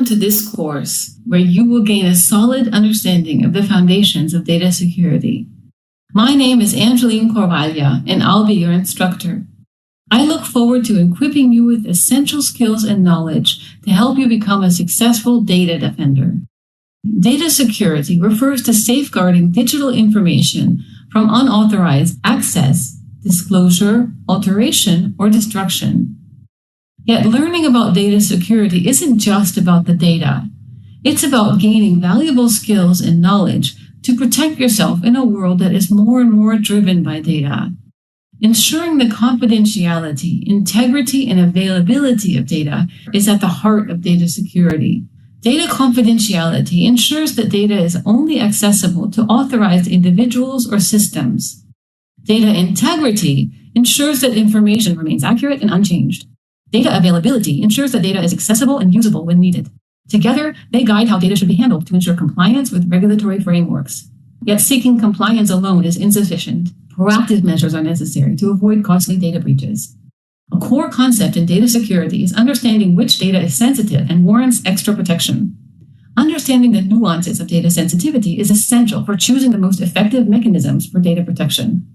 Welcome to this course, where you will gain a solid understanding of the foundations of data security. My name is Angeline Corvaglia, and I'll be your instructor. I look forward to equipping you with essential skills and knowledge to help you become a successful data defender. Data security refers to safeguarding digital information from unauthorized access, disclosure, alteration, or destruction. Yet learning about data security isn't just about the data. It's about gaining valuable skills and knowledge to protect yourself in a world that is more and more driven by data. Ensuring the confidentiality, integrity, and availability of data is at the heart of data security. Data confidentiality ensures that data is only accessible to authorized individuals or systems. Data integrity ensures that information remains accurate and unchanged. Data availability ensures that data is accessible and usable when needed. Together, they guide how data should be handled to ensure compliance with regulatory frameworks. Yet seeking compliance alone is insufficient. Proactive measures are necessary to avoid costly data breaches. A core concept in data security is understanding which data is sensitive and warrants extra protection. Understanding the nuances of data sensitivity is essential for choosing the most effective mechanisms for data protection.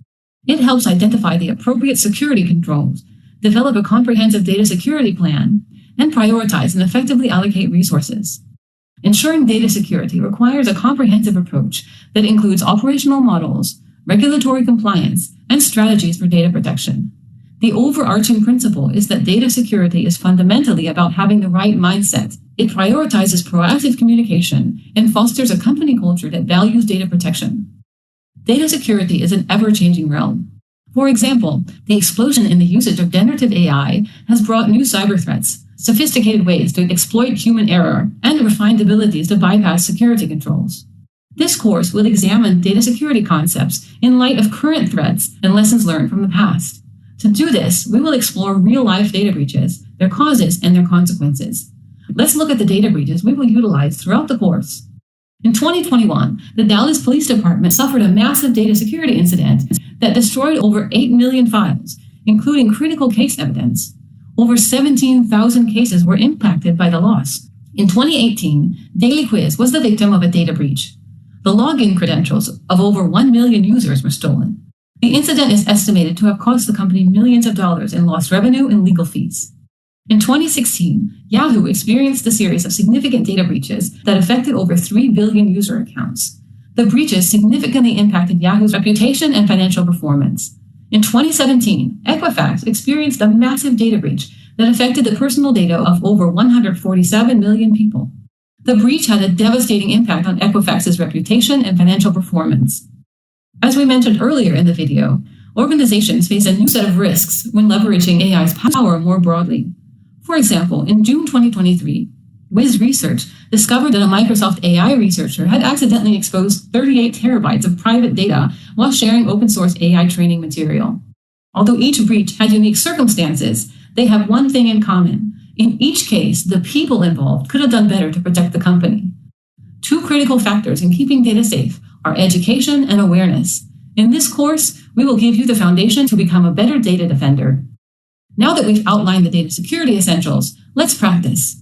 It helps identify the appropriate security controls, develop a comprehensive data security plan, and prioritize and effectively allocate resources. Ensuring data security requires a comprehensive approach that includes operational models, regulatory compliance, and strategies for data protection. The overarching principle is that data security is fundamentally about having the right mindset. It prioritizes proactive communication and fosters a company culture that values data protection. Data security is an ever-changing realm. For example, the explosion in the usage of generative AI has brought new cyber threats, sophisticated ways to exploit human error, and refined abilities to bypass security controls. This course will examine data security concepts in light of current threats and lessons learned from the past. To do this, we will explore real-life data breaches, their causes, and their consequences. Let's look at the data breaches we will utilize throughout the course. In 2021, the Dallas Police Department suffered a massive data security incident that destroyed over 8 million files, including critical case evidence. Over 17,000 cases were impacted by the loss. In 2018, Daily Quiz was the victim of a data breach. The login credentials of over 1 million users were stolen. The incident is estimated to have cost the company millions of dollars in lost revenue and legal fees. In 2016, Yahoo experienced a series of significant data breaches that affected over 3 billion user accounts. The breaches significantly impacted Yahoo's reputation and financial performance. In 2017, Equifax experienced a massive data breach that affected the personal data of over 147 million people. The breach had a devastating impact on Equifax's reputation and financial performance. As we mentioned earlier in the video, organizations face a new set of risks when leveraging AI's power more broadly. For example, in June 2023, Wiz Research discovered that a Microsoft AI researcher had accidentally exposed 38 terabytes of private data while sharing open-source AI training material. Although each breach had unique circumstances, they have one thing in common. In each case, the people involved could have done better to protect the company. Two critical factors in keeping data safe are education and awareness. In this course, we will give you the foundation to become a better data defender. Now that we've outlined the data security essentials, let's practice.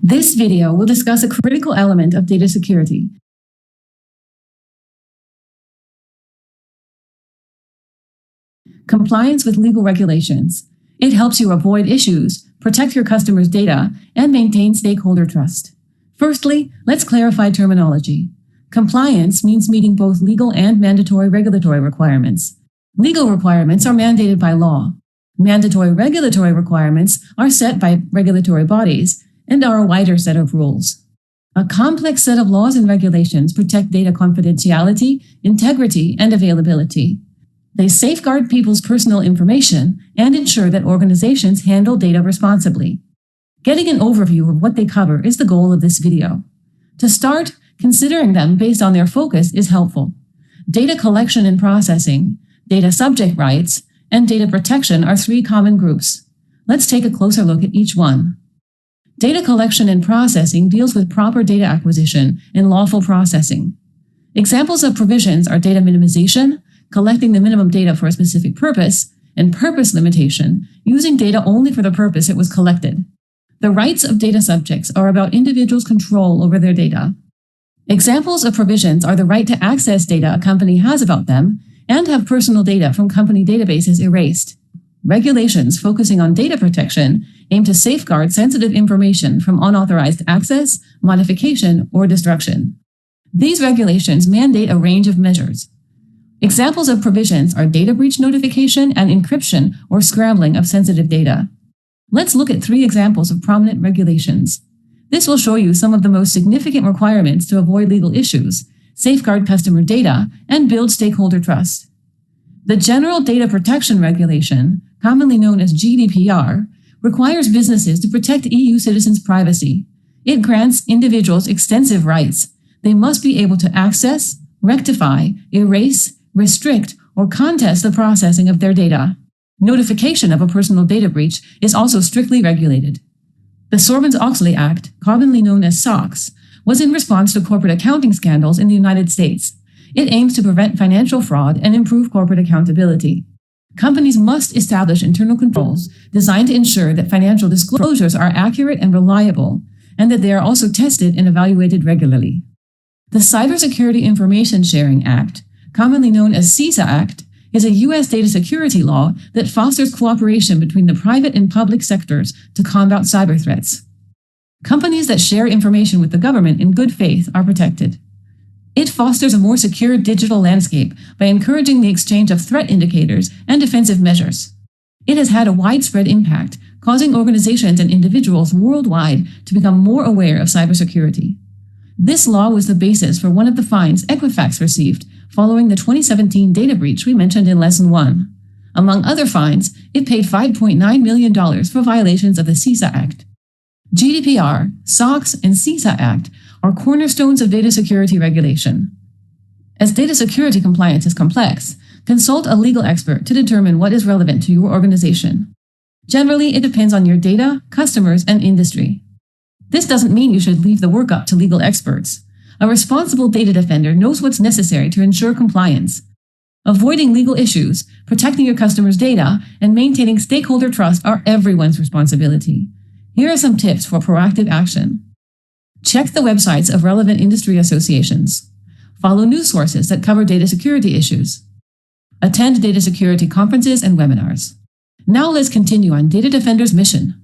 This video will discuss a critical element of data security: compliance with legal regulations. It helps you avoid issues, protect your customers' data, and maintain stakeholder trust. Firstly, let's clarify terminology. Compliance means meeting both legal and mandatory regulatory requirements. Legal requirements are mandated by law. Mandatory regulatory requirements are set by regulatory bodies and are a wider set of rules. A complex set of laws and regulations protect data confidentiality, integrity, and availability. They safeguard people's personal information and ensure that organizations handle data responsibly. Getting an overview of what they cover is the goal of this video. To start, considering them based on their focus is helpful. Data collection and processing, data subject rights, and data protection are three common groups. Let's take a closer look at each one. Data collection and processing deals with proper data acquisition and lawful processing. Examples of provisions are data minimization, collecting the minimum data for a specific purpose, and purpose limitation, using data only for the purpose it was collected. The rights of data subjects are about individuals' control over their data. Examples of provisions are the right to access data a company has about them and have personal data from company databases erased. Regulations focusing on data protection aim to safeguard sensitive information from unauthorized access, modification, or destruction. These regulations mandate a range of measures. Examples of provisions are data breach notification and encryption or scrambling of sensitive data. Let's look at three examples of prominent regulations. This will show you some of the most significant requirements to avoid legal issues, safeguard customer data, and build stakeholder trust. The General Data Protection Regulation, commonly known as GDPR, requires businesses to protect EU citizens' privacy. It grants individuals extensive rights. They must be able to access, rectify, erase, restrict, or contest the processing of their data. Notification of a personal data breach is also strictly regulated. The Sarbanes-Oxley Act, commonly known as SOX, was in response to corporate accounting scandals in the United States. It aims to prevent financial fraud and improve corporate accountability. Companies must establish internal controls designed to ensure that financial disclosures are accurate and reliable, and that they are also tested and evaluated regularly. The Cybersecurity Information Sharing Act, commonly known as CISA Act, is a U.S. data security law that fosters cooperation between the private and public sectors to combat cyber threats. Companies that share information with the government in good faith are protected. It fosters a more secure digital landscape by encouraging the exchange of threat indicators and defensive measures. It has had a widespread impact, causing organizations and individuals worldwide to become more aware of cybersecurity. This law was the basis for one of the fines Equifax received following the 2017 data breach we mentioned in Lesson 1. Among other fines, it paid $5.9 million for violations of the CISA Act. GDPR, SOX, and CISA Act are cornerstones of data security regulation. As data security compliance is complex, consult a legal expert to determine what is relevant to your organization. Generally, it depends on your data, customers, and industry. This doesn't mean you should leave the work up to legal experts. A responsible data defender knows what's necessary to ensure compliance. Avoiding legal issues, protecting your customers' data, and maintaining stakeholder trust are everyone's responsibility. Here are some tips for proactive action. Check the websites of relevant industry associations. Follow news sources that cover data security issues. Attend data security conferences and webinars. Now let's continue on Data Defender's mission.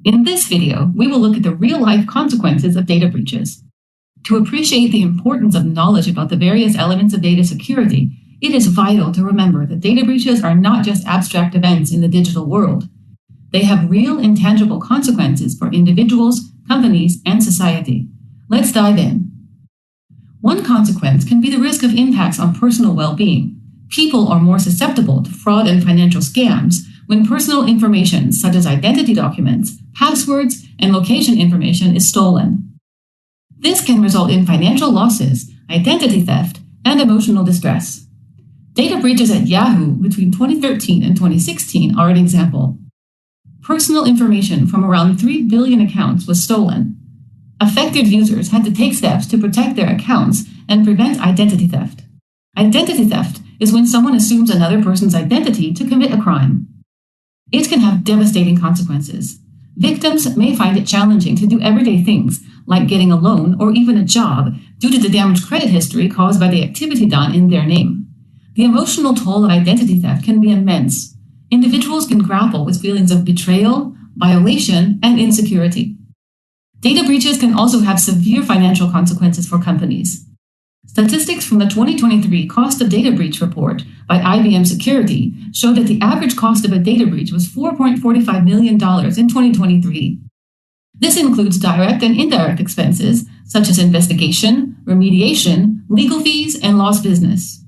In this video, we will look at the real-life consequences of data breaches. To appreciate the importance of knowledge about the various elements of data security, it is vital to remember that data breaches are not just abstract events in the digital world. They have real and tangible consequences for individuals, companies, and society. Let's dive in. One consequence can be the risk of impacts on personal well-being. People are more susceptible to fraud and financial scams when personal information such as identity documents, passwords, and location information is stolen. This can result in financial losses, identity theft, and emotional distress. Data breaches at Yahoo between 2013 and 2016 are an example. Personal information from around 3 billion accounts was stolen. Affected users had to take steps to protect their accounts and prevent identity theft. Identity theft is when someone assumes another person's identity to commit a crime. It can have devastating consequences. Victims may find it challenging to do everyday things, like getting a loan or even a job, due to the damaged credit history caused by the activity done in their name. The emotional toll of identity theft can be immense. Individuals can grapple with feelings of betrayal, violation, and insecurity. Data breaches can also have severe financial consequences for companies. Statistics from the 2023 Cost of Data Breach report by IBM Security show that the average cost of a data breach was $4.45 million in 2023. This includes direct and indirect expenses, such as investigation, remediation, legal fees, and lost business.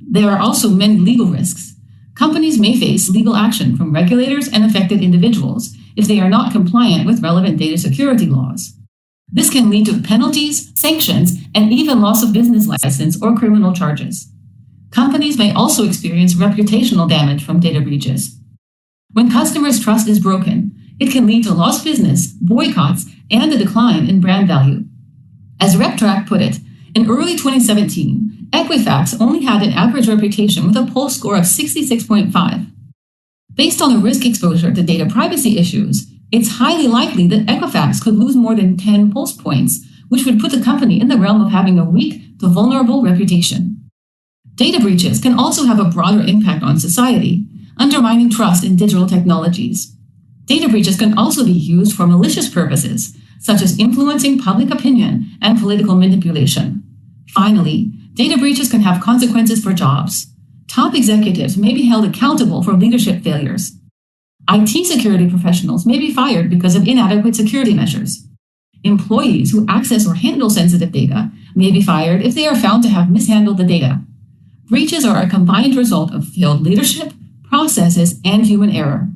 There are also many legal risks. Companies may face legal action from regulators and affected individuals if they are not compliant with relevant data security laws. This can lead to penalties, sanctions, and even loss of business license or criminal charges. Companies may also experience reputational damage from data breaches. When customers' trust is broken, it can lead to lost business, boycotts, and a decline in brand value. As RepTrak put it, in early 2017, Equifax only had an average reputation with a Pulse score of 66.5. Based on the risk exposure to data privacy issues, it's highly likely that Equifax could lose more than 10 Pulse points, which would put the company in the realm of having a weak to vulnerable reputation. Data breaches can also have a broader impact on society, undermining trust in digital technologies. Data breaches can also be used for malicious purposes, such as influencing public opinion and political manipulation. Finally, data breaches can have consequences for jobs. Top executives may be held accountable for leadership failures. IT security professionals may be fired because of inadequate security measures. Employees who access or handle sensitive data may be fired if they are found to have mishandled the data. Breaches are a combined result of failed leadership, processes, and human error.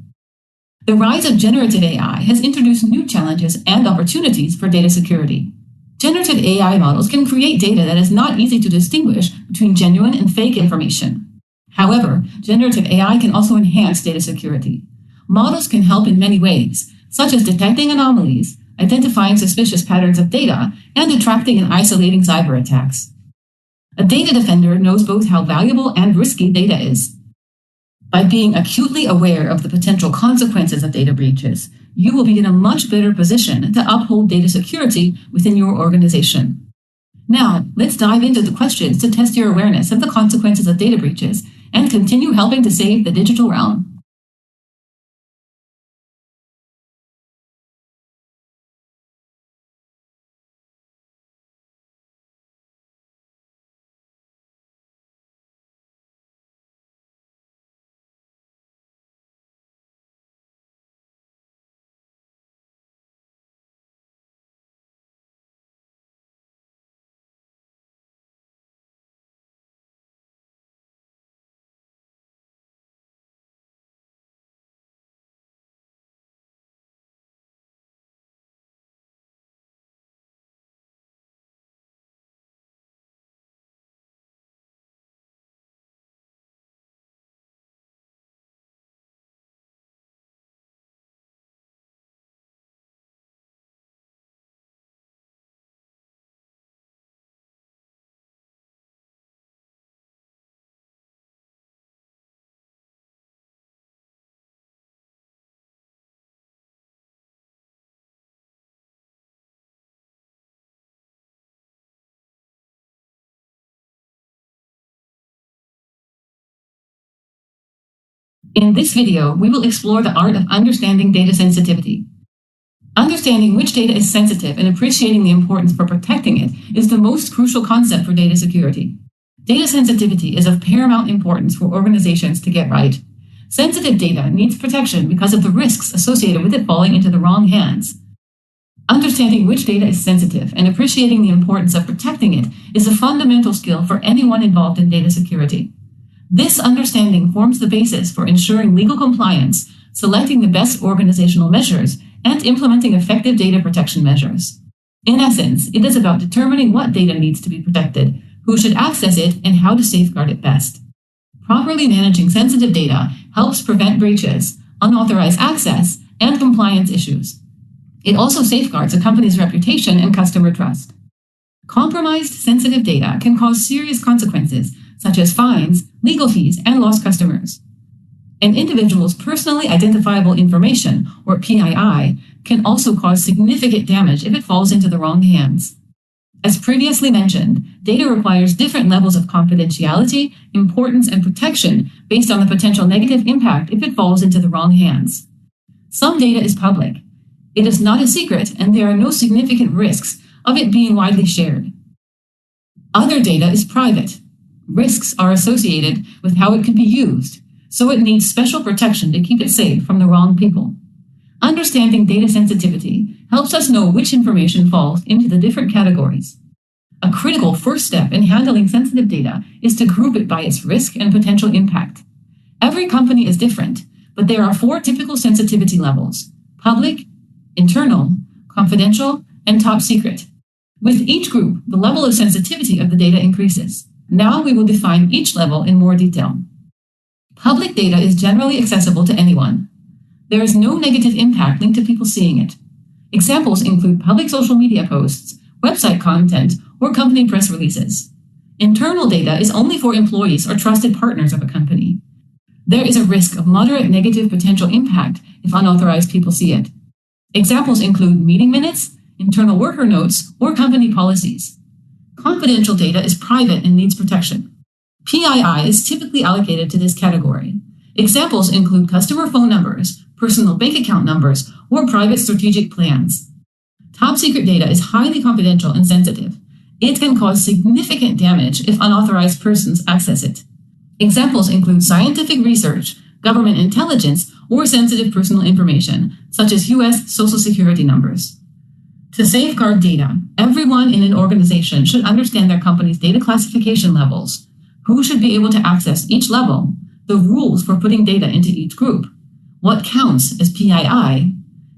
The rise of generative AI has introduced new challenges and opportunities for data security. Generative AI models can create data that is not easy to distinguish between genuine and fake information. However, generative AI can also enhance data security. Models can help in many ways, such as detecting anomalies, identifying suspicious patterns of data, and attracting and isolating cyber attacks. A data defender knows both how valuable and risky data is. By being acutely aware of the potential consequences of data breaches, you will be in a much better position to uphold data security within your organization. Now, let's dive into the questions to test your awareness of the consequences of data breaches and continue helping to save the digital realm. In this video, we will explore the art of understanding data sensitivity. Understanding which data is sensitive and appreciating the importance for protecting it is the most crucial concept for data security. Data sensitivity is of paramount importance for organizations to get right. Sensitive data needs protection because of the risks associated with it falling into the wrong hands. Understanding which data is sensitive and appreciating the importance of protecting it is a fundamental skill for anyone involved in data security. This understanding forms the basis for ensuring legal compliance, selecting the best organizational measures, and implementing effective data protection measures. In essence, it is about determining what data needs to be protected, who should access it, and how to safeguard it best. Properly managing sensitive data helps prevent breaches, unauthorized access, and compliance issues. It also safeguards a company's reputation and customer trust. Compromised sensitive data can cause serious consequences, such as fines, legal fees, and lost customers. An individual's personally identifiable information, or PII, can also cause significant damage if it falls into the wrong hands. As previously mentioned, data requires different levels of confidentiality, importance, and protection based on the potential negative impact if it falls into the wrong hands. Some data is public. It is not a secret, and there are no significant risks of it being widely shared. Other data is private. Risks are associated with how it could be used, so it needs special protection to keep it safe from the wrong people. Understanding data sensitivity helps us know which information falls into the different categories. A critical first step in handling sensitive data is to group it by its risk and potential impact. Every company is different, but there are 4 typical sensitivity levels: public, internal, confidential, and top secret. With each group, the level of sensitivity of the data increases. Now we will define each level in more detail. Public data is generally accessible to anyone. There is no negative impact linked to people seeing it. Examples include public social media posts, website content, or company press releases. Internal data is only for employees or trusted partners of a company. There is a risk of moderate negative potential impact if unauthorized people see it. Examples include meeting minutes, internal worker notes, or company policies. Confidential data is private and needs protection. PII is typically allocated to this category. Examples include customer phone numbers, personal bank account numbers, or private strategic plans. Top secret data is highly confidential and sensitive. It can cause significant damage if unauthorized persons access it. Examples include scientific research, government intelligence, or sensitive personal information, such as U.S. Social Security numbers. To safeguard data, everyone in an organization should understand their company's data classification levels, who should be able to access each level, the rules for putting data into each group, what counts as PII,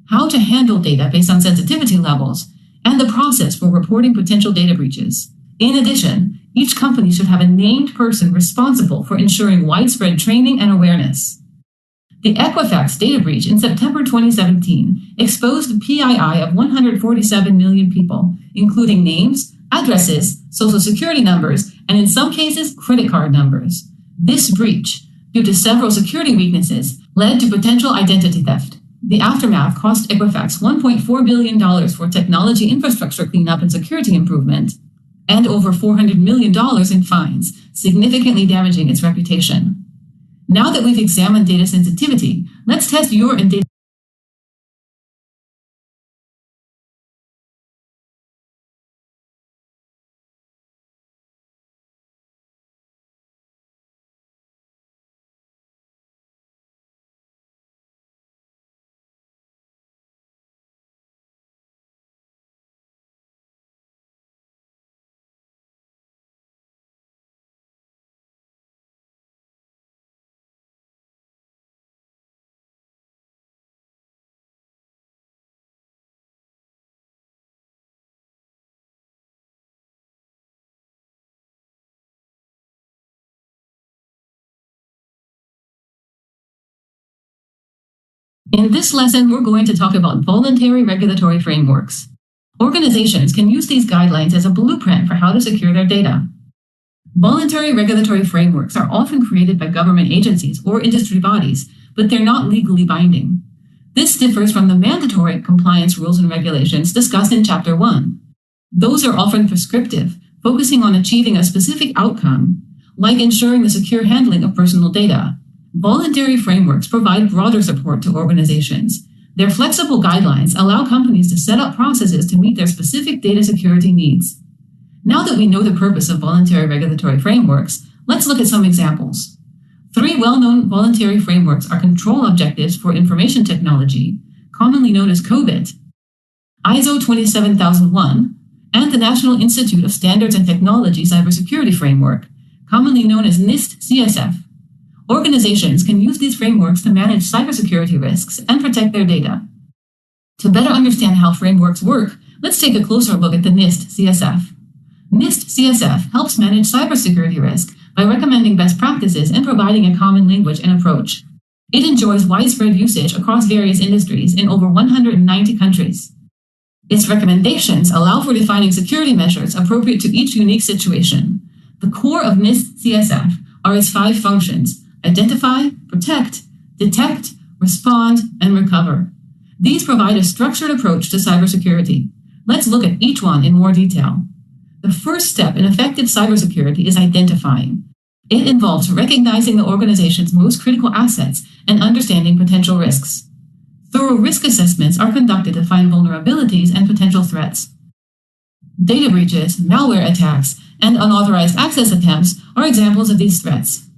how to handle data based on sensitivity levels, and the process for reporting potential data breaches. In addition, each company should have a named person responsible for ensuring widespread training and awareness. The Equifax data breach in September 2017 exposed the PII of 147 million people, including names, addresses, social security numbers, and in some cases, credit card numbers. This breach, due to several security weaknesses, led to potential identity theft. The aftermath cost Equifax $1.4 billion for technology infrastructure cleanup and security improvement, and over $400 million in fines, significantly damaging its reputation. Now that we've examined data sensitivity, let's test your and data. In this lesson, we're going to talk about voluntary regulatory frameworks. Organizations can use these guidelines as a blueprint for how to secure their data. Voluntary regulatory frameworks are often created by government agencies or industry bodies, but they're not legally binding. This differs from the mandatory compliance rules and regulations discussed in Chapter 1. Those are often prescriptive, focusing on achieving a specific outcome, like ensuring the secure handling of personal data. Voluntary frameworks provide broader support to organizations. Their flexible guidelines allow companies to set up processes to meet their specific data security needs. Now that we know the purpose of voluntary regulatory frameworks, let's look at some examples. 3 well-known voluntary frameworks are Control Objectives for Information Technology, commonly known as COBIT, ISO 27001, and the National Institute of Standards and Technology Cybersecurity Framework, commonly known as NIST-CSF. Organizations can use these frameworks to manage cybersecurity risks and protect their data. To better understand how frameworks work, let's take a closer look at the NIST-CSF. NIST-CSF helps manage cybersecurity risk by recommending best practices and providing a common language and approach. It enjoys widespread usage across various industries in over 190 countries. Its recommendations allow for defining security measures appropriate to each unique situation. The core of NIST-CSF are its 5 functions: identify, protect, detect, respond, and recover. These provide a structured approach to cybersecurity. Let's look at each one in more detail. The first step in effective cybersecurity is identifying. It involves recognizing the organization's most critical assets and understanding potential risks. Thorough risk assessments are conducted to find vulnerabilities and potential threats. Data breaches, malware attacks, and unauthorized access attempts are examples of these threats.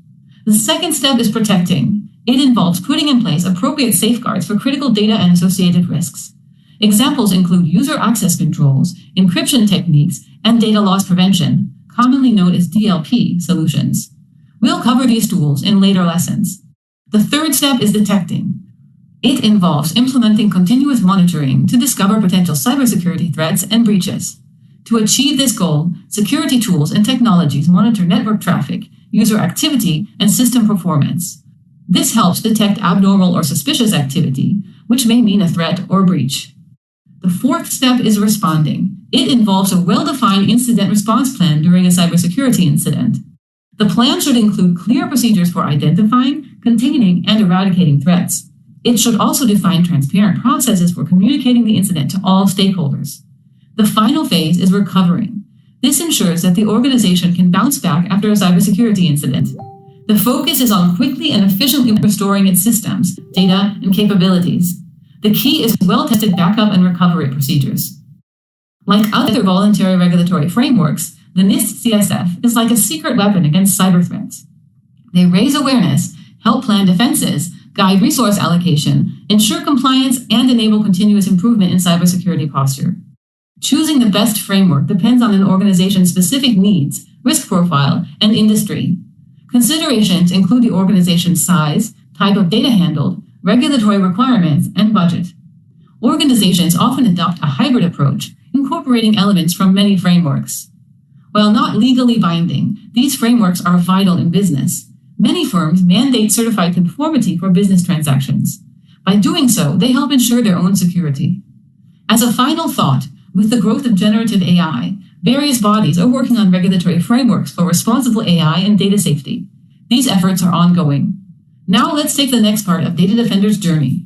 The second step is protecting. It involves putting in place appropriate safeguards for critical data and associated risks. Examples include user access controls, encryption techniques, and data loss prevention, commonly known as DLP solutions. We'll cover these tools in later lessons. The third step is detecting. It involves implementing continuous monitoring to discover potential cybersecurity threats and breaches. To achieve this goal, security tools and technologies monitor network traffic, user activity, and system performance. This helps detect abnormal or suspicious activity, which may mean a threat or breach. The fourth step is responding. It involves a well-defined incident response plan during a cybersecurity incident. The plan should include clear procedures for identifying, containing, and eradicating threats. It should also define transparent processes for communicating the incident to all stakeholders. The final phase is recovering. This ensures that the organization can bounce back after a cybersecurity incident. The focus is on quickly and efficiently restoring its systems, data, and capabilities. The key is well-tested backup and recovery procedures. Like other voluntary regulatory frameworks, the NIST-CSF is like a secret weapon against cyber threats. They raise awareness, help plan defenses, guide resource allocation, ensure compliance, and enable continuous improvement in cybersecurity posture. Choosing the best framework depends on an organization's specific needs, risk profile, and industry. Considerations include the organization's size, type of data handled, regulatory requirements, and budget. Organizations often adopt a hybrid approach, incorporating elements from many frameworks. While not legally binding, these frameworks are vital in business. Many firms mandate certified conformity for business transactions. By doing so, they help ensure their own security. As a final thought, with the growth of generative AI, various bodies are working on regulatory frameworks for responsible AI and data safety. These efforts are ongoing. Now let's take the next part of Data Defender's journey.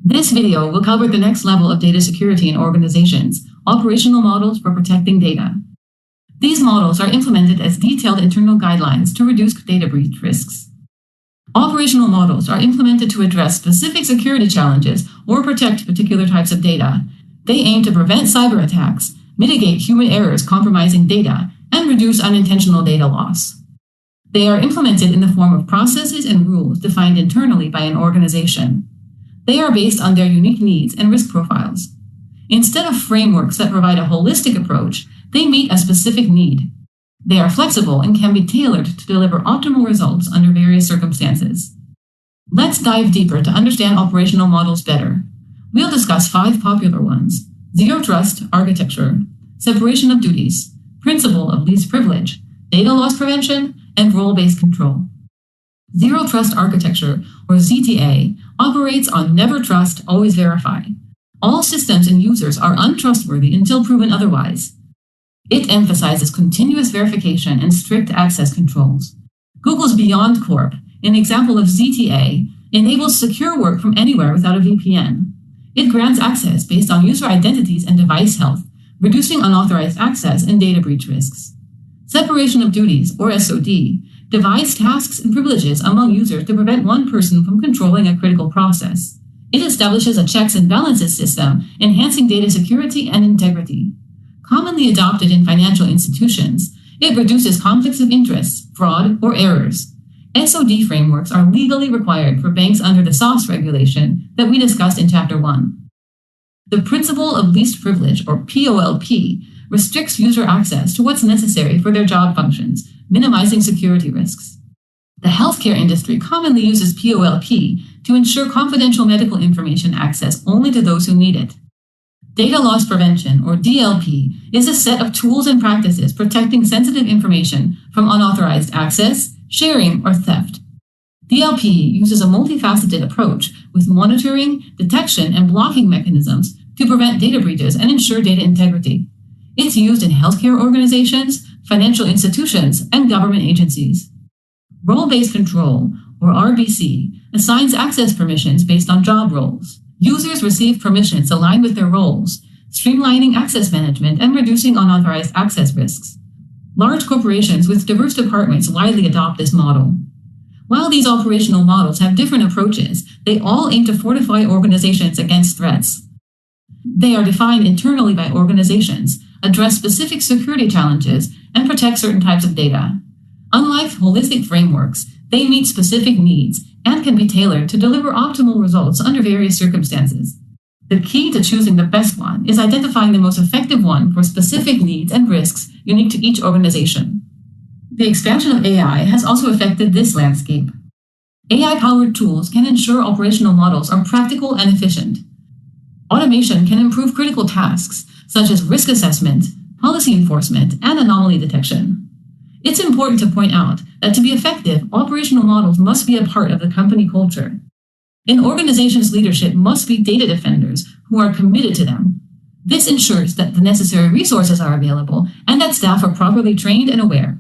This video will cover the next level of data security in organizations, operational models for protecting data. These models are implemented as detailed internal guidelines to reduce data breach risks. Operational models are implemented to address specific security challenges or protect particular types of data. They aim to prevent cyber attacks, mitigate human errors compromising data, and reduce unintentional data loss. They are implemented in the form of processes and rules defined internally by an organization. They are based on their unique needs and risk profiles. Instead of frameworks that provide a holistic approach, they meet a specific need. They are flexible and can be tailored to deliver optimal results under various circumstances. Let's dive deeper to understand operational models better. We'll discuss 5 popular ones: Zero Trust Architecture, Separation of Duties, Principle of Least Privilege, Data Loss Prevention, and Role-Based Control. Zero Trust Architecture, or ZTA, operates on never trust, always verify. All systems and users are untrustworthy until proven otherwise. It emphasizes continuous verification and strict access controls. Google's BeyondCorp, an example of ZTA, enables secure work from anywhere without a VPN. It grants access based on user identities and device health, reducing unauthorized access and data breach risks. Separation of Duties, or SOD, divides tasks and privileges among users to prevent one person from controlling a critical process. It establishes a checks and balances system, enhancing data security and integrity. Commonly adopted in financial institutions, it reduces conflicts of interest, fraud, or errors. SOD frameworks are legally required for banks under the SOX regulation that we discussed in Chapter 1. The Principle of Least Privilege, or POLP, restricts user access to what's necessary for their job functions, minimizing security risks. The healthcare industry commonly uses POLP to ensure confidential medical information access only to those who need it. Data Loss Prevention, or DLP, is a set of tools and practices protecting sensitive information from unauthorized access, sharing, or theft. DLP uses a multifaceted approach with monitoring, detection, and blocking mechanisms to prevent data breaches and ensure data integrity. It's used in healthcare organizations, financial institutions, and government agencies. Role-based control, or RBC, assigns access permissions based on job roles. Users receive permissions aligned with their roles, streamlining access management and reducing unauthorized access risks. Large corporations with diverse departments widely adopt this model. While these operational models have different approaches, they all aim to fortify organizations against threats. They are defined internally by organizations, address specific security challenges, and protect certain types of data. Unlike holistic frameworks, they meet specific needs and can be tailored to deliver optimal results under various circumstances. The key to choosing the best one is identifying the most effective one for specific needs and risks unique to each organization. The expansion of AI has also affected this landscape. AI-powered tools can ensure operational models are practical and efficient. Automation can improve critical tasks, such as risk assessment, policy enforcement, and anomaly detection. It's important to point out that to be effective, operational models must be a part of the company culture. An organization's leadership must be data defenders who are committed to them. This ensures that the necessary resources are available and that staff are properly trained and aware.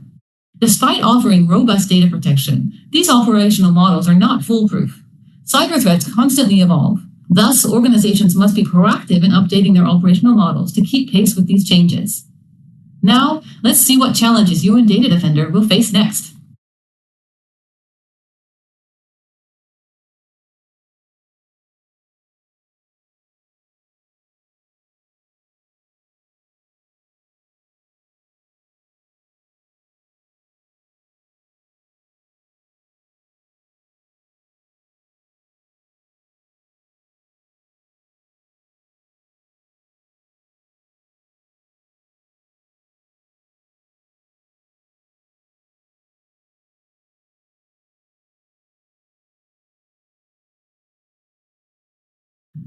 Despite offering robust data protection, these operational models are not foolproof. Cyber threats constantly evolve. Thus, organizations must be proactive in updating their operational models to keep pace with these changes. Now, let's see what challenges you and Data Defender will face next.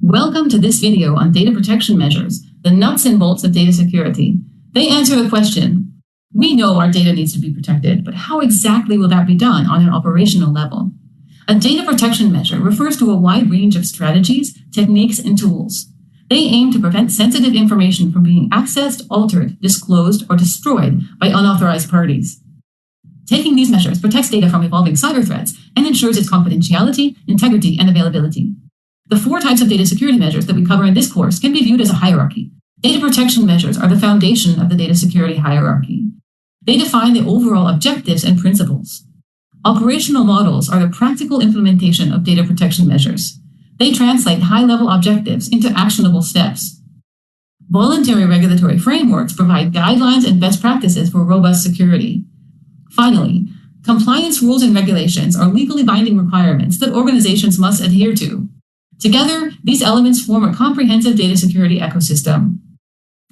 Welcome to this video on data protection measures, the nuts and bolts of data security. They answer the question, we know our data needs to be protected, but how exactly will that be done on an operational level? A data protection measure refers to a wide range of strategies, techniques, and tools. They aim to prevent sensitive information from being accessed, altered, disclosed, or destroyed by unauthorized parties. Taking these measures protects data from evolving cyber threats and ensures its confidentiality, integrity, and availability. The 4 types of data security measures that we cover in this course can be viewed as a hierarchy. Data protection measures are the foundation of the data security hierarchy. They define the overall objectives and principles. Operational models are the practical implementation of data protection measures. They translate high-level objectives into actionable steps. Voluntary regulatory frameworks provide guidelines and best practices for robust security. Finally, compliance rules and regulations are legally binding requirements that organizations must adhere to. Together, these elements form a comprehensive data security ecosystem.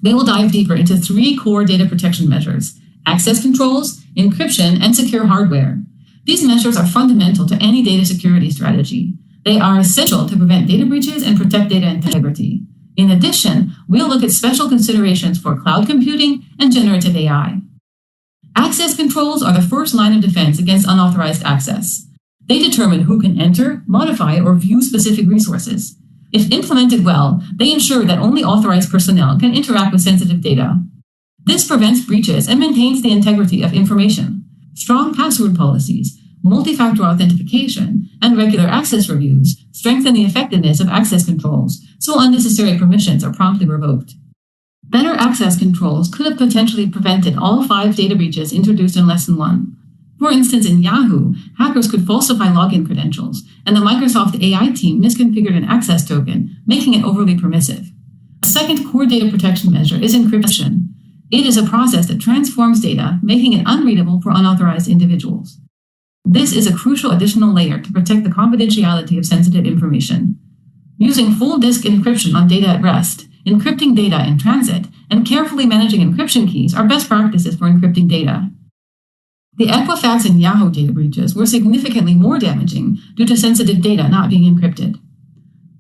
They will dive deeper into 3 core data protection measures: access controls, encryption, and secure hardware. These measures are fundamental to any data security strategy. They are essential to prevent data breaches and protect data integrity. In addition, we'll look at special considerations for cloud computing and generative AI. Access controls are the first line of defense against unauthorized access. They determine who can enter, modify, or view specific resources. If implemented well, they ensure that only authorized personnel can interact with sensitive data. This prevents breaches and maintains the integrity of information. Strong password policies, multi-factor authentication, and regular access reviews strengthen the effectiveness of access controls, so unnecessary permissions are promptly revoked. Better access controls could have potentially prevented all 5 data breaches introduced in Lesson 1. For instance, in Yahoo, hackers could falsify login credentials, and the Microsoft AI team misconfigured an access token, making it overly permissive. A second core data protection measure is encryption. It is a process that transforms data, making it unreadable for unauthorized individuals. This is a crucial additional layer to protect the confidentiality of sensitive information. Using full disk encryption on data at rest, encrypting data in transit, and carefully managing encryption keys are best practices for encrypting data. The Equifax and Yahoo data breaches were significantly more damaging due to sensitive data not being encrypted.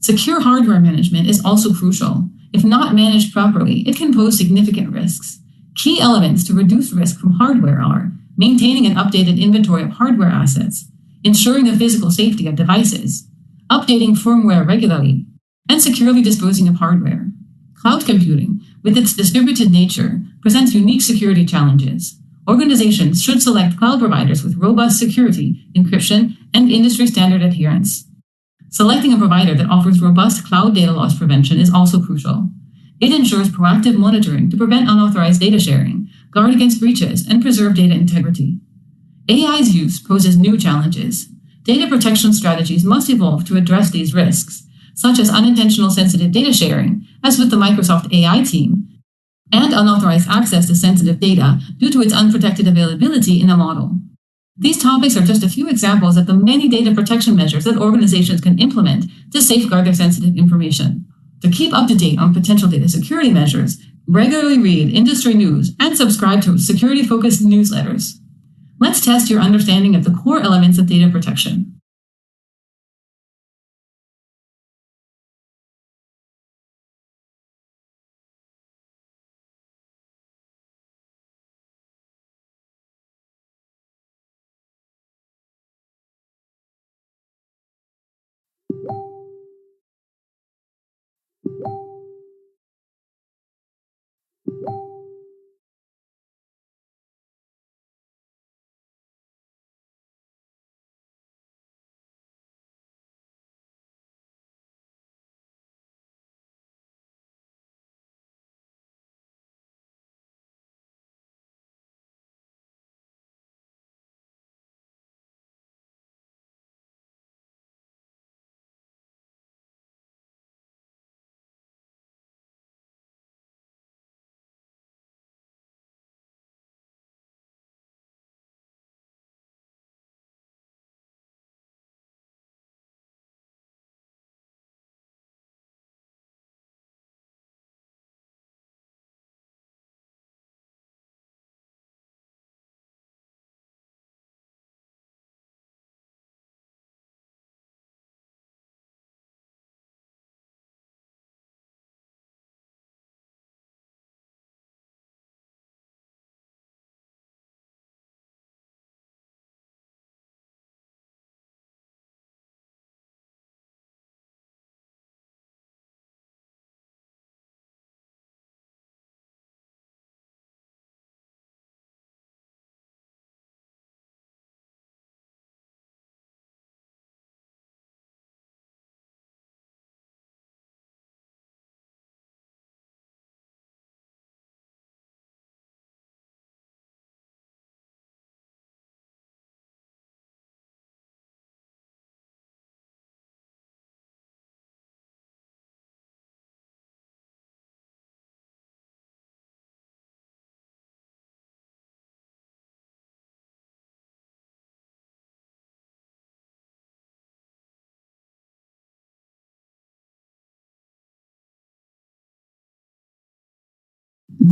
Secure hardware management is also crucial. If not managed properly, it can pose significant risks. Key elements to reduce risk from hardware are maintaining an updated inventory of hardware assets, ensuring the physical safety of devices, updating firmware regularly, and securely disposing of hardware. Cloud computing, with its distributed nature, presents unique security challenges. Organizations should select cloud providers with robust security, encryption, and industry standard adherence. Selecting a provider that offers robust cloud data loss prevention is also crucial. It ensures proactive monitoring to prevent unauthorized data sharing, guard against breaches, and preserve data integrity. AI's use poses new challenges. Data protection strategies must evolve to address these risks, such as unintentional sensitive data sharing, as with the Microsoft AI team, and unauthorized access to sensitive data due to its unprotected availability in a model. These topics are just a few examples of the many data protection measures that organizations can implement to safeguard their sensitive information. To keep up to date on potential data security measures, regularly read industry news and subscribe to security-focused newsletters. Let's test your understanding of the core elements of data protection.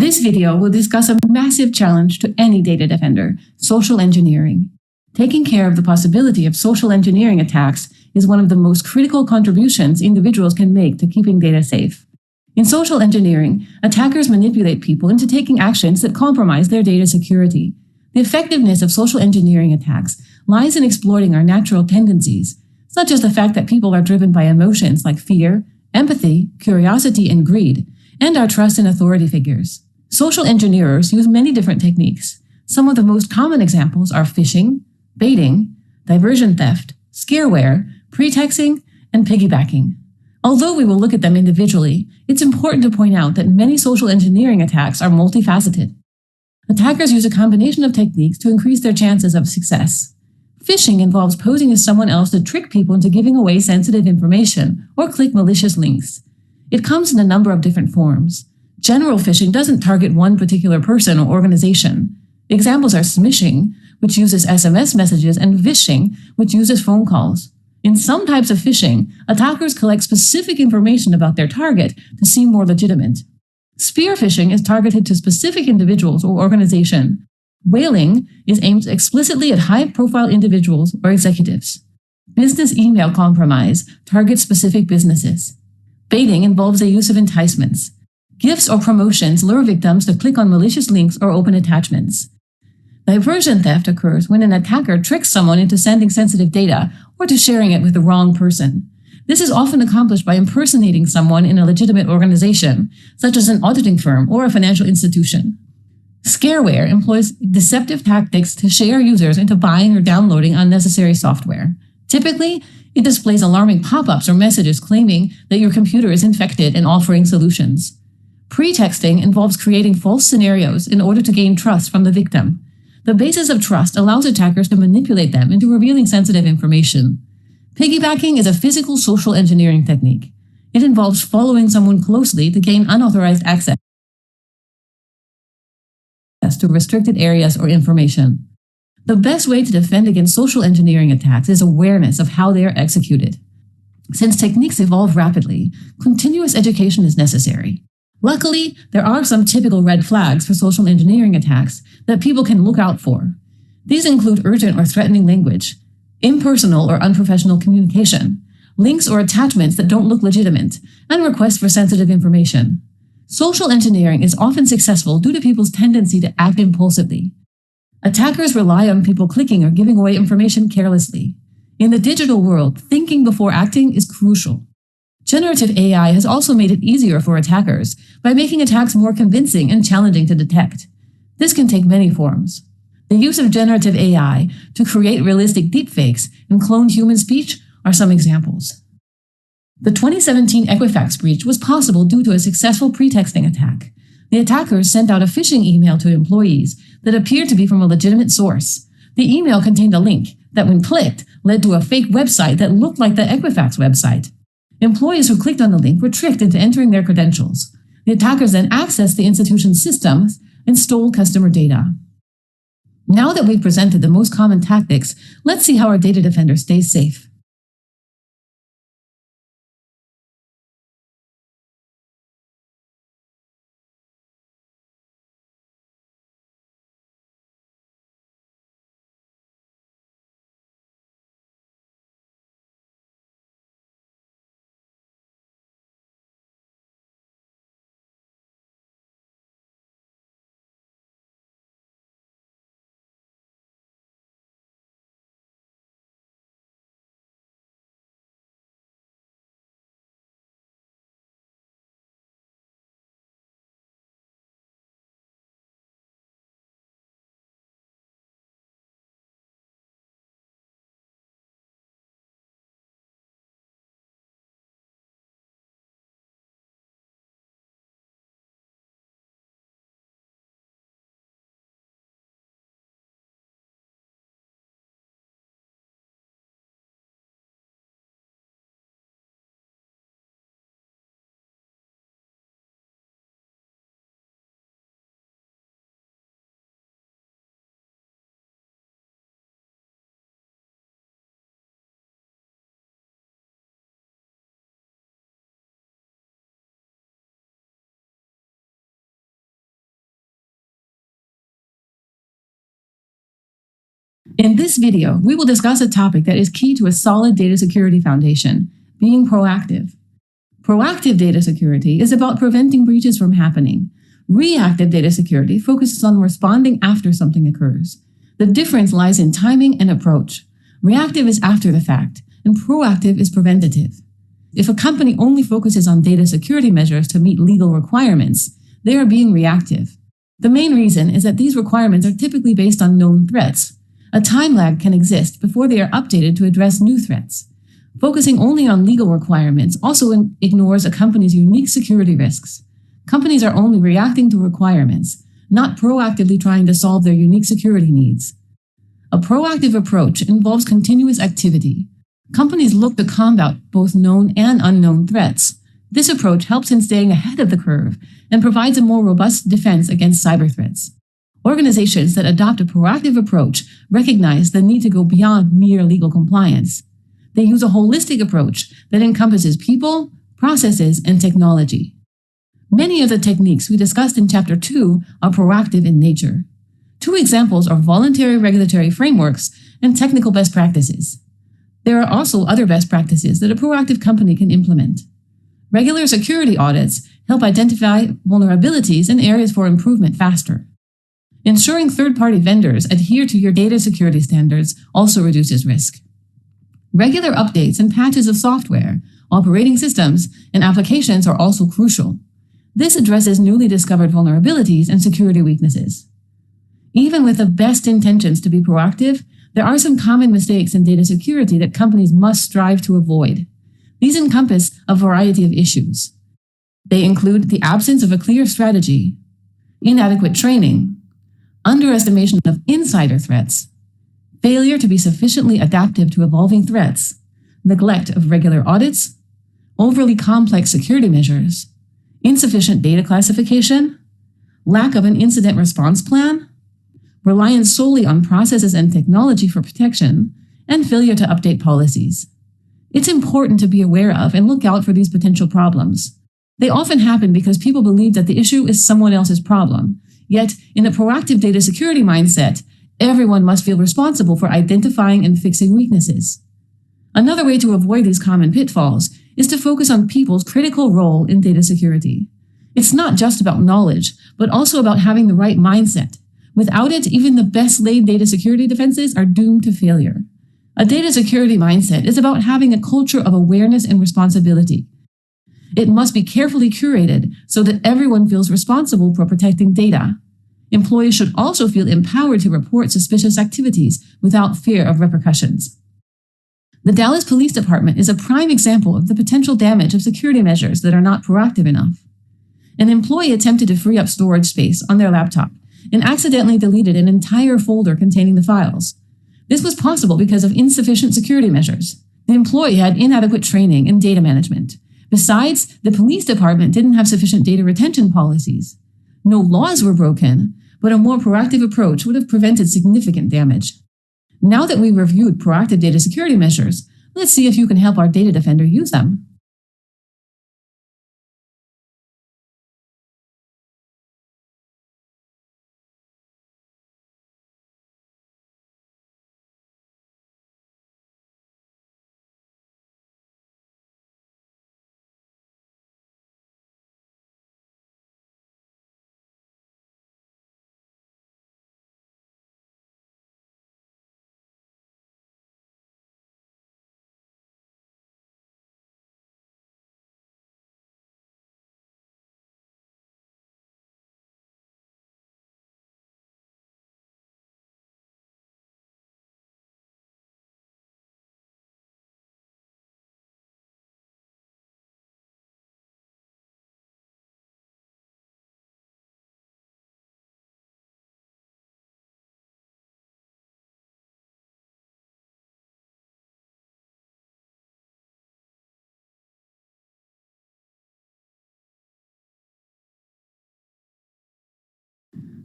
This video will discuss a massive challenge to any data defender: social engineering. Taking care of the possibility of social engineering attacks is one of the most critical contributions individuals can make to keeping data safe. In social engineering, attackers manipulate people into taking actions that compromise their data security. The effectiveness of social engineering attacks lies in exploiting our natural tendencies, such as the fact that people are driven by emotions like fear, empathy, curiosity, and greed, and our trust in authority figures. Social engineers use many different techniques. Some of the most common examples are phishing, baiting, diversion theft, scareware, pretexting, and piggybacking. Although we will look at them individually, it's important to point out that many social engineering attacks are multifaceted. Attackers use a combination of techniques to increase their chances of success. Phishing involves posing as someone else to trick people into giving away sensitive information or click malicious links. It comes in a number of different forms. General phishing doesn't target one particular person or organization. Examples are smishing, which uses SMS messages, and vishing, which uses phone calls. In some types of phishing, attackers collect specific information about their target to seem more legitimate. Spear phishing is targeted to specific individuals or organizations. Whaling is aimed explicitly at high-profile individuals or executives. Business email compromise targets specific businesses. Baiting involves the use of enticements. Gifts or promotions lure victims to click on malicious links or open attachments. Diversion theft occurs when an attacker tricks someone into sending sensitive data or to sharing it with the wrong person. This is often accomplished by impersonating someone in a legitimate organization, such as an auditing firm or a financial institution. Scareware employs deceptive tactics to scare users into buying or downloading unnecessary software. Typically, it displays alarming pop-ups or messages claiming that your computer is infected and offering solutions. Pretexting involves creating false scenarios in order to gain trust from the victim. The basis of trust allows attackers to manipulate them into revealing sensitive information. Piggybacking is a physical social engineering technique. It involves following someone closely to gain unauthorized access to restricted areas or information. The best way to defend against social engineering attacks is awareness of how they are executed. Since techniques evolve rapidly, continuous education is necessary. Luckily, there are some typical red flags for social engineering attacks that people can look out for. These include urgent or threatening language, impersonal or unprofessional communication, links or attachments that don't look legitimate, and requests for sensitive information. Social engineering is often successful due to people's tendency to act impulsively. Attackers rely on people clicking or giving away information carelessly. In the digital world, thinking before acting is crucial. Generative AI has also made it easier for attackers by making attacks more convincing and challenging to detect. This can take many forms. The use of generative AI to create realistic deepfakes and clone human speech are some examples. The 2017 Equifax breach was possible due to a successful pretexting attack. The attackers sent out a phishing email to employees that appeared to be from a legitimate source. The email contained a link that, when clicked, led to a fake website that looked like the Equifax website. Employees who clicked on the link were tricked into entering their credentials. The attackers then accessed the institution's systems and stole customer data. Now that we've presented the most common tactics, let's see how our data defender stays safe. In this video, we will discuss a topic that is key to a solid data security foundation, being proactive. Proactive data security is about preventing breaches from happening. Reactive data security focuses on responding after something occurs. The difference lies in timing and approach. Reactive is after the fact, and proactive is preventative. If a company only focuses on data security measures to meet legal requirements, they are being reactive. The main reason is that these requirements are typically based on known threats. A time lag can exist before they are updated to address new threats. Focusing only on legal requirements also ignores a company's unique security risks. Companies are only reacting to requirements, not proactively trying to solve their unique security needs. A proactive approach involves continuous activity. Companies look to combat both known and unknown threats. This approach helps in staying ahead of the curve and provides a more robust defense against cyber threats. Organizations that adopt a proactive approach recognize the need to go beyond mere legal compliance. They use a holistic approach that encompasses people, processes, and technology. Many of the techniques we discussed in Chapter 2 are proactive in nature. Two examples are voluntary regulatory frameworks and technical best practices. There are also other best practices that a proactive company can implement. Regular security audits help identify vulnerabilities and areas for improvement faster. Ensuring third-party vendors adhere to your data security standards also reduces risk. Regular updates and patches of software, operating systems, and applications are also crucial. This addresses newly discovered vulnerabilities and security weaknesses. Even with the best intentions to be proactive, there are some common mistakes in data security that companies must strive to avoid. These encompass a variety of issues. They include the absence of a clear strategy, inadequate training, underestimation of insider threats, failure to be sufficiently adaptive to evolving threats, neglect of regular audits, overly complex security measures, insufficient data classification, lack of an incident response plan, reliance solely on processes and technology for protection, and failure to update policies. It's important to be aware of and look out for these potential problems. They often happen because people believe that the issue is someone else's problem. Yet, in a proactive data security mindset, everyone must feel responsible for identifying and fixing weaknesses. Another way to avoid these common pitfalls is to focus on people's critical role in data security. It's not just about knowledge, but also about having the right mindset. Without it, even the best-laid data security defenses are doomed to failure. A data security mindset is about having a culture of awareness and responsibility. It must be carefully curated so that everyone feels responsible for protecting data. Employees should also feel empowered to report suspicious activities without fear of repercussions. The Dallas Police Department is a prime example of the potential damage of security measures that are not proactive enough. An employee attempted to free up storage space on their laptop and accidentally deleted an entire folder containing the files. This was possible because of insufficient security measures. The employee had inadequate training in data management. Besides, the police department didn't have sufficient data retention policies. No laws were broken, but a more proactive approach would have prevented significant damage. Now that we've reviewed proactive data security measures, let's see if you can help our data defender use them.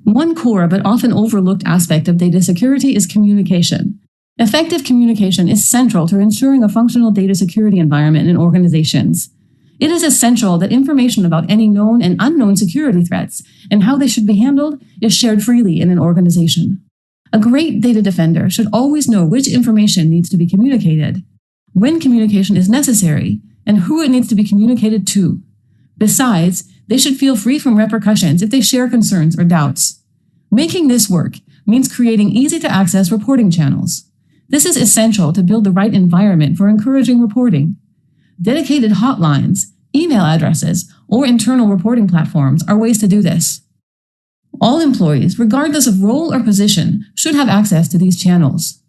One core but often overlooked aspect of data security is communication. Effective communication is central to ensuring a functional data security environment in organizations. It is essential that information about any known and unknown security threats and how they should be handled is shared freely in an organization. A great data defender should always know which information needs to be communicated, when communication is necessary, and who it needs to be communicated to. Besides, they should feel free from repercussions if they share concerns or doubts. Making this work means creating easy-to-access reporting channels. This is essential to build the right environment for encouraging reporting. Dedicated hotlines, email addresses, or internal reporting platforms are ways to do this. All employees, regardless of role or position, should have access to these channels.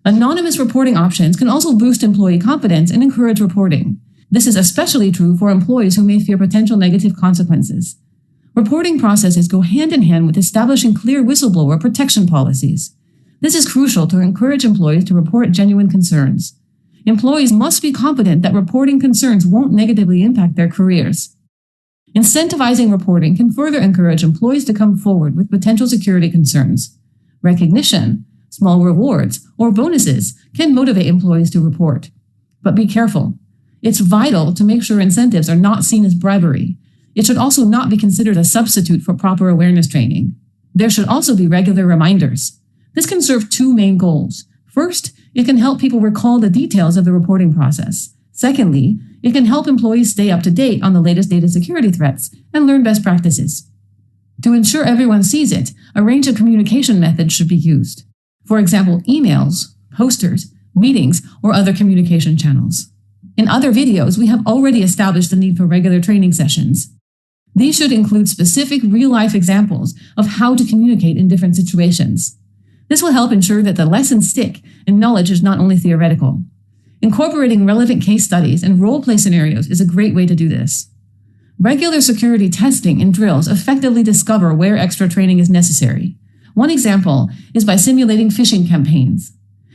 Anonymous reporting options can also boost employee confidence and encourage reporting. This is especially true for employees who may fear potential negative consequences. Reporting processes go hand in hand with establishing clear whistleblower protection policies. This is crucial to encourage employees to report genuine concerns. Employees must be confident that reporting concerns won't negatively impact their careers. Incentivizing reporting can further encourage employees to come forward with potential security concerns. Recognition, small rewards, or bonuses can motivate employees to report. But be careful. It's vital to make sure incentives are not seen as bribery. It should also not be considered a substitute for proper awareness training. There should also be regular reminders. This can serve two main goals. First, it can help people recall the details of the reporting process. Secondly, it can help employees stay up to date on the latest data security threats and learn best practices. To ensure everyone sees it, a range of communication methods should be used. For example, emails, posters, meetings, or other communication channels. In other videos, we have already established the need for regular training sessions. These should include specific real-life examples of how to communicate in different situations. This will help ensure that the lessons stick and knowledge is not only theoretical. Incorporating relevant case studies and role-play scenarios is a great way to do this. Regular security testing and drills effectively discover where extra training is necessary. One example is by simulating phishing campaigns.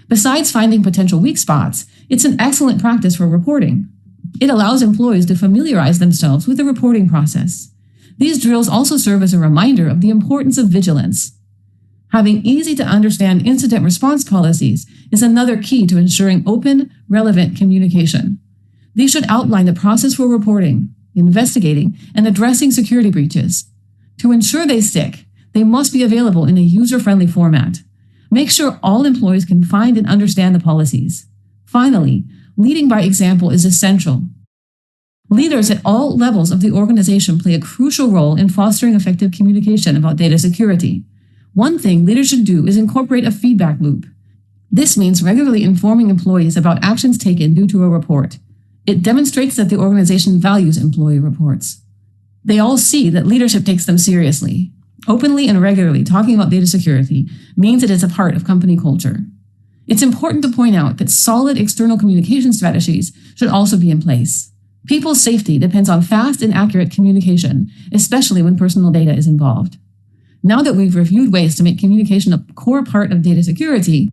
Besides finding potential weak spots, it's an excellent practice for reporting. It allows employees to familiarize themselves with the reporting process. These drills also serve as a reminder of the importance of vigilance. Having easy-to-understand incident response policies is another key to ensuring open, relevant communication. These should outline the process for reporting, investigating, and addressing security breaches. To ensure they stick, they must be available in a user-friendly format. Make sure all employees can find and understand the policies. Finally, leading by example is essential. Leaders at all levels of the organization play a crucial role in fostering effective communication about data security. One thing leaders should do is incorporate a feedback loop. This means regularly informing employees about actions taken due to a report. It demonstrates that the organization values employee reports. They all see that leadership takes them seriously. Openly and regularly talking about data security means it is a part of company culture. It's important to point out that solid external communication strategies should also be in place. People's safety depends on fast and accurate communication, especially when personal data is involved. Now that we've reviewed ways to make communication a core part of data security,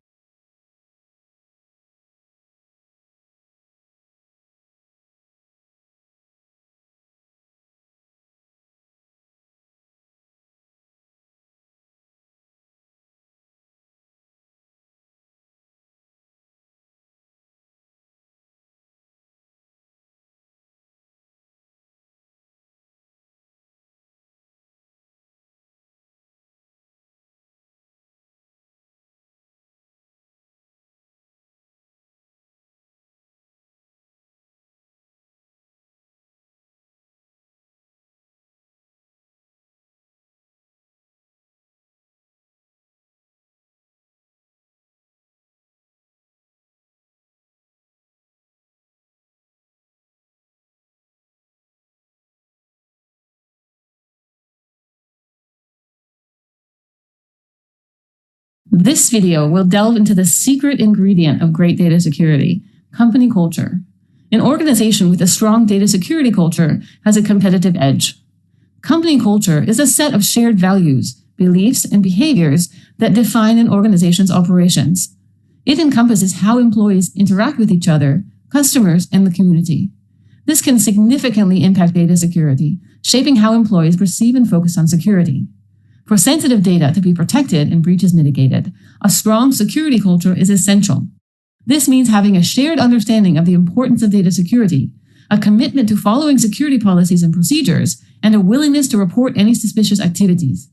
this video will delve into the secret ingredient of great data security, company culture. An organization with a strong data security culture has a competitive edge. Company culture is a set of shared values, beliefs, and behaviors that define an organization's operations. It encompasses how employees interact with each other, customers, and the community. This can significantly impact data security, shaping how employees perceive and focus on security. For sensitive data to be protected and breaches mitigated, a strong security culture is essential. This means having a shared understanding of the importance of data security, a commitment to following security policies and procedures, and a willingness to report any suspicious activities.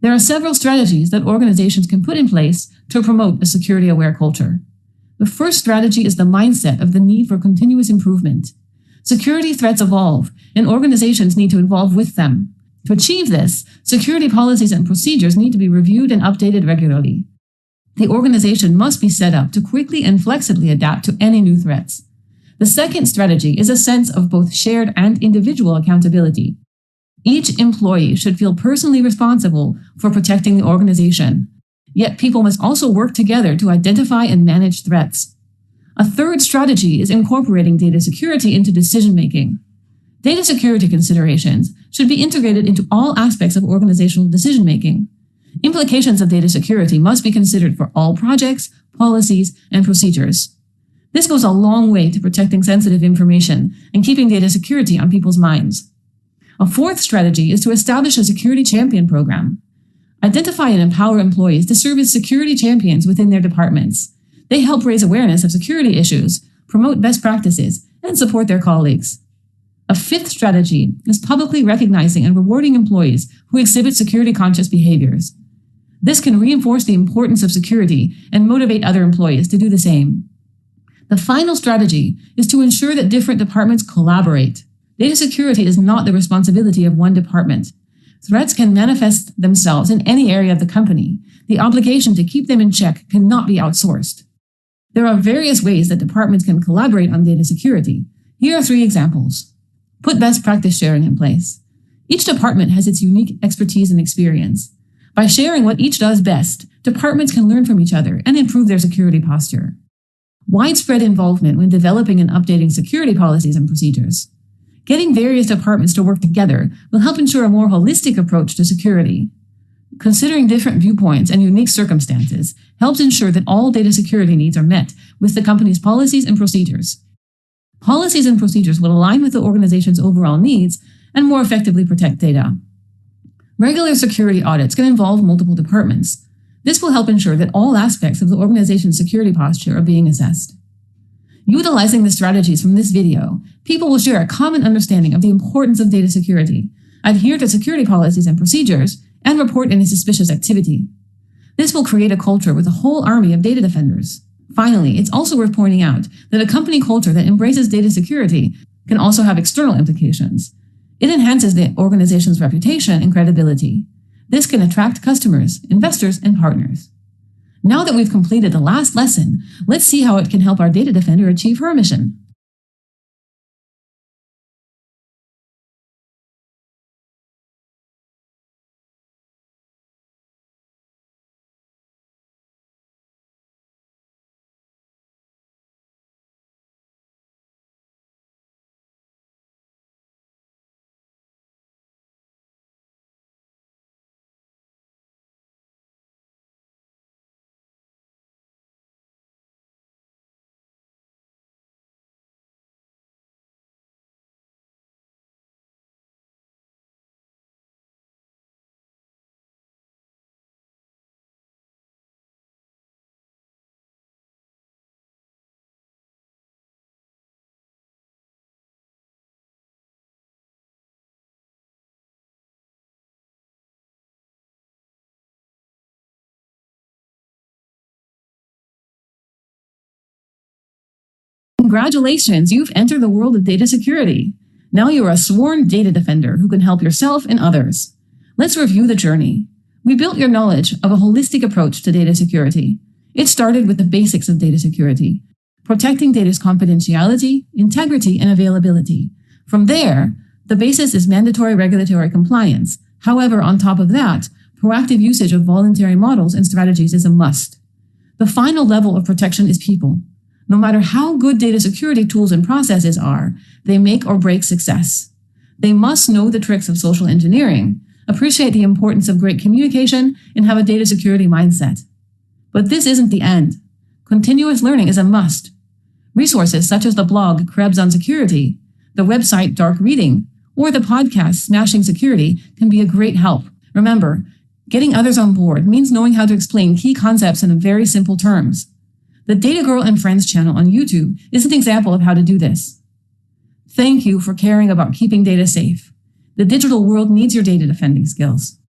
There are several strategies that organizations can put in place to promote a security-aware culture. The first strategy is the mindset of the need for continuous improvement. Security threats evolve, and organizations need to evolve with them. To achieve this, security policies and procedures need to be reviewed and updated regularly. The organization must be set up to quickly and flexibly adapt to any new threats. The second strategy is a sense of both shared and individual accountability. Each employee should feel personally responsible for protecting the organization. Yet people must also work together to identify and manage threats. A third strategy is incorporating data security into decision-making. Data security considerations should be integrated into all aspects of organizational decision-making. Implications of data security must be considered for all projects, policies, and procedures. This goes a long way to protecting sensitive information and keeping data security on people's minds. A fourth strategy is to establish a security champion program. Identify and empower employees to serve as security champions within their departments. They help raise awareness of security issues, promote best practices, and support their colleagues. A fifth strategy is publicly recognizing and rewarding employees who exhibit security-conscious behaviors. This can reinforce the importance of security and motivate other employees to do the same. The final strategy is to ensure that different departments collaborate. Data security is not the responsibility of one department. Threats can manifest themselves in any area of the company. The obligation to keep them in check cannot be outsourced. There are various ways that departments can collaborate on data security. Here are 3 examples. Put best practice sharing in place. Each department has its unique expertise and experience. By sharing what each does best, departments can learn from each other and improve their security posture. Widespread involvement when developing and updating security policies and procedures. Getting various departments to work together will help ensure a more holistic approach to security. Considering different viewpoints and unique circumstances helps ensure that all data security needs are met with the company's policies and procedures. Policies and procedures will align with the organization's overall needs and more effectively protect data. Regular security audits can involve multiple departments. This will help ensure that all aspects of the organization's security posture are being assessed. Utilizing the strategies from this video, people will share a common understanding of the importance of data security, adhere to security policies and procedures, and report any suspicious activity. This will create a culture with a whole army of data defenders. Finally, it's also worth pointing out that a company culture that embraces data security can also have external implications. It enhances the organization's reputation and credibility. This can attract customers, investors, and partners. Now that we've completed the last lesson, let's see how it can help our data defender achieve her mission. Congratulations, you've entered the world of data security. Now you're a sworn data defender who can help yourself and others. Let's review the journey. We built your knowledge of a holistic approach to data security. It started with the basics of data security, protecting data's confidentiality, integrity, and availability. From there, the basis is mandatory regulatory compliance. However, on top of that, proactive usage of voluntary models and strategies is a must. The final level of protection is people. No matter how good data security tools and processes are, they make or break success. They must know the tricks of social engineering, appreciate the importance of great communication, and have a data security mindset. But this isn't the end. Continuous learning is a must. Resources such as the blog Krebs on Security, the website Dark Reading, or the podcast Smashing Security can be a great help. Remember, getting others on board means knowing how to explain key concepts in very simple terms. The Data Girl and Friends channel on YouTube is an example of how to do this. Thank you for caring about keeping data safe. The digital world needs your data defending skills.